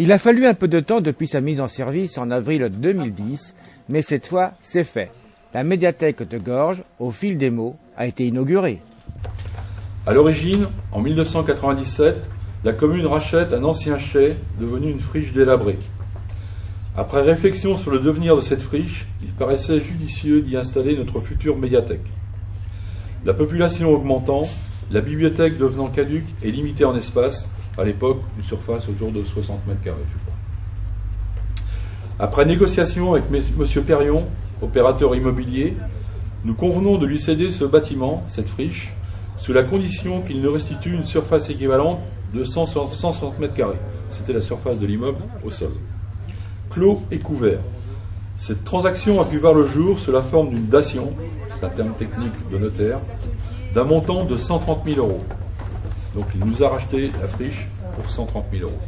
Il a fallu un peu de temps depuis sa mise en service en avril 2010, mais cette fois, c'est fait. La médiathèque de Gorges, au fil des mots, a été inaugurée. À l'origine, en 1997, la commune rachète un ancien chai devenu une friche délabrée. Après réflexion sur le devenir de cette friche, il paraissait judicieux d'y installer notre future médiathèque. La population augmentant, la bibliothèque devenant caduque et limitée en espace, à l'époque une surface autour de 60 mètres carrés, je crois. Après négociation avec M. Perrion, opérateur immobilier, nous convenons de lui céder ce bâtiment, cette friche, sous la condition qu'il nous restitue une surface équivalente de 160 mètres carrés. C'était la surface de l'immeuble au sol. Clos et couvert. Cette transaction a pu voir le jour sous la forme d'une dation, c'est un terme technique de notaire, d'un montant de 130 000 euros. Donc il nous a racheté la friche pour 130 000 euros.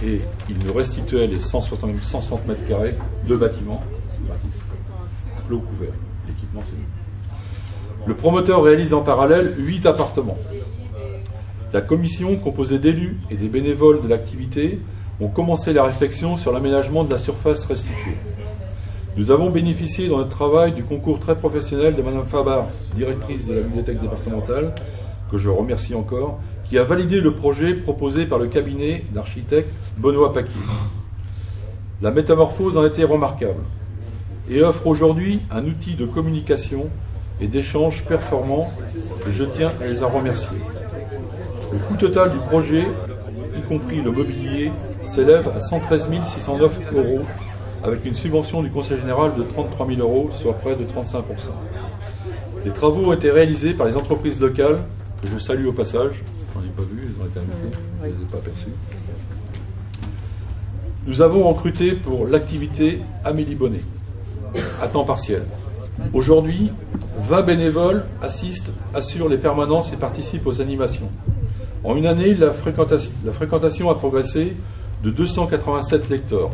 Et il nous restituait les 160 mètres carrés de bâtiment, clos couvert. L'équipement, c'est nous. Le promoteur réalise en parallèle 8 appartements. La commission, composée d'élus et des bénévoles de l'activité, ont commencé la réflexion sur l'aménagement de la surface restituée. Nous avons bénéficié dans notre travail du concours très professionnel de Mme Fabar, directrice de la bibliothèque départementale, que je remercie encore, qui a validé le projet proposé par le cabinet d'architecte Benoît Paquier. La métamorphose en a été remarquable et offre aujourd'hui un outil de communication et d'échange performant, et je tiens à les en remercier. Le coût total du projet, y compris le mobilier, s'élève à 113 609 euros, avec une subvention du Conseil général de 33 000 euros, soit près de 35%. Les travaux ont été réalisés par les entreprises locales, que je salue au passage. Je n'en ai pas vu, ils ont été invités, je ne les ai pas aperçus. Nous avons recruté pour l'activité Amélie Bonnet, à temps partiel. Aujourd'hui, 20 bénévoles assurent les permanences et participent aux animations. En une année, la fréquentation a progressé de 287 lecteurs.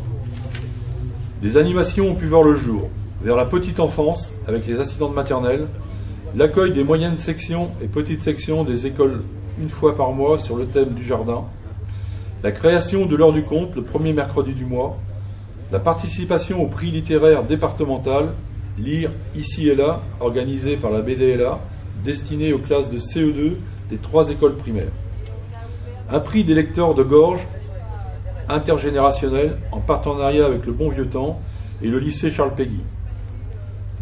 Des animations ont pu voir le jour, vers la petite enfance, avec les assistantes maternelles, l'accueil des moyennes sections et petites sections des écoles une fois par mois sur le thème du jardin, la création de l'heure du conte le premier mercredi du mois, la participation au prix littéraire départemental, Lire ici et là, organisé par la BDLA, destiné aux classes de CE2 des 3 écoles primaires. Un prix des lecteurs de Gorges, intergénérationnel, en partenariat avec le Bon Vieux Temps et le lycée Charles Péguy.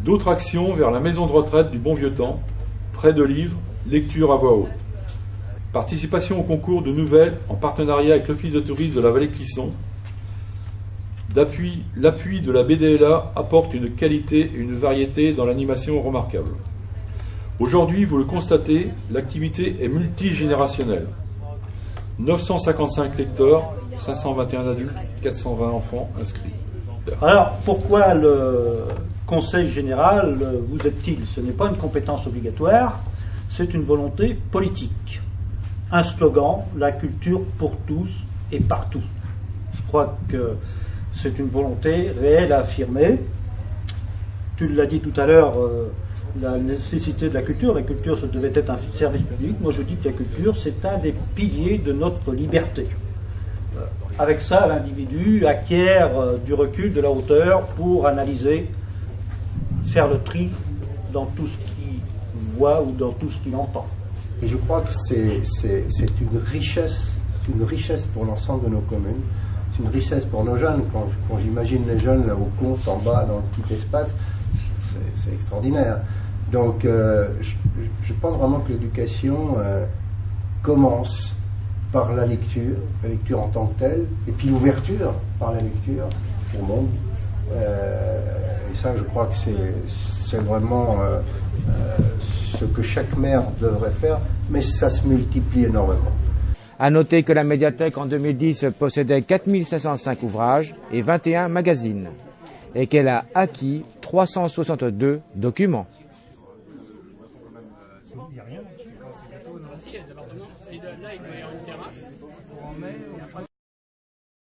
D'autres actions vers la maison de retraite du Bon Vieux Temps, prêt de livres, lecture à voix haute. Participation au concours de nouvelles en partenariat avec l'Office de tourisme de la vallée de Clisson. L'appui de la BDLA apporte une qualité et une variété dans l'animation remarquable. Aujourd'hui, vous le constatez, l'activité est multigénérationnelle. 955 lecteurs, 521 adultes, 420 enfants inscrits. Alors, pourquoi le Conseil général vous aide-t-il? Ce n'est pas une compétence obligatoire, c'est une volonté politique. Un slogan, la culture pour tous et partout. Je crois que c'est une volonté réelle à affirmer. Tu l'as dit tout à l'heure, la nécessité de la culture, ça devait être un service public. Moi je dis que la culture, c'est un des piliers de notre liberté. Avec ça, l'individu acquiert du recul, de la hauteur pour analyser, faire le tri dans tout ce qu'il voit ou dans tout ce qu'il entend. Et je crois que c'est une richesse pour l'ensemble de nos communes. C'est une richesse pour nos jeunes. Quand j'imagine les jeunes là, au compte, en bas, dans le petit espace, c'est extraordinaire. Donc, je pense vraiment que l'éducation commence par la lecture en tant que telle, et puis l'ouverture par la lecture au monde. Et ça, je crois que c'est vraiment ce que chaque maire devrait faire, mais ça se multiplie énormément. À noter que la médiathèque en 2010 possédait 4505 ouvrages et 21 magazines, et qu'elle a acquis 362 documents.